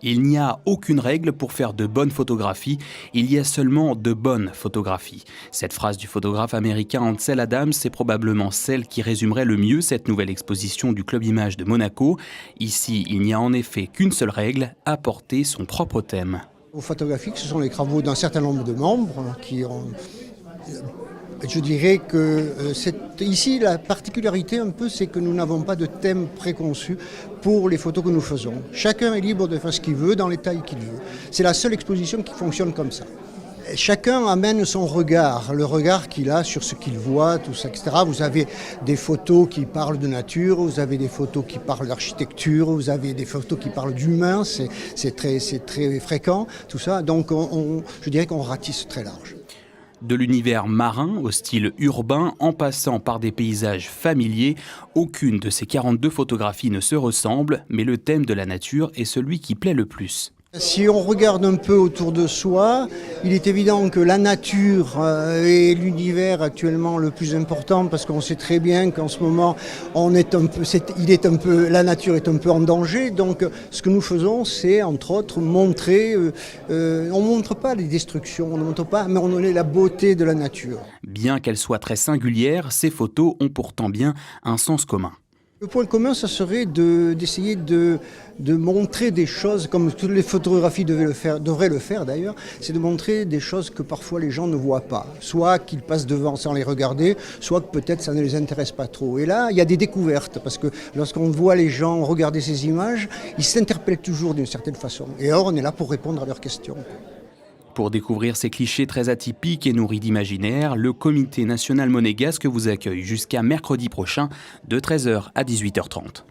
Il n'y a aucune règle pour faire de bonnes photographies, il y a seulement de bonnes photographies. Cette phrase du photographe américain Ansel Adams est probablement celle qui résumerait le mieux cette nouvelle exposition du Club Images de Monaco. Ici, il n'y a en effet qu'une seule règle, apporter son propre thème. Photographiques, ce sont les travaux d'un certain nombre de membres qui ont... Je dirais que ici, la particularité un peu, c'est que nous n'avons pas de thème préconçu pour les photos que nous faisons. Chacun est libre de faire ce qu'il veut, dans les tailles qu'il veut. C'est la seule exposition qui fonctionne comme ça. Chacun amène son regard, le regard qu'il a sur ce qu'il voit, tout ça, etc. Vous avez des photos qui parlent de nature, vous avez des photos qui parlent d'architecture, vous avez des photos qui parlent d'humain, c'est très fréquent, tout ça. Donc je dirais qu'on ratisse très large. De l'univers marin au style urbain, en passant par des paysages familiers, aucune de ces 42 photographies ne se ressemble, mais le thème de la nature est celui qui plaît le plus. Si on regarde un peu autour de soi, il est évident que la nature est l'univers actuellement le plus important parce qu'on sait très bien qu'en ce moment, la nature est un peu en danger. Donc, ce que nous faisons, c'est entre autres montrer. On ne montre pas les destructions, on ne montre pas, mais on montre la beauté de la nature. Bien qu'elles soient très singulières, ces photos ont pourtant bien un sens commun. Le point commun, ça serait d'essayer de montrer des choses, comme toutes les photographies devraient le faire d'ailleurs, c'est de montrer des choses que parfois les gens ne voient pas. Soit qu'ils passent devant sans les regarder, soit que peut-être ça ne les intéresse pas trop. Et là, il y a des découvertes, parce que lorsqu'on voit les gens regarder ces images, ils s'interpellent toujours d'une certaine façon. Et alors, on est là pour répondre à leurs questions. Pour découvrir ces clichés très atypiques et nourris d'imaginaire, le Comité national monégasque vous accueille jusqu'à mercredi prochain de 13h à 18h30.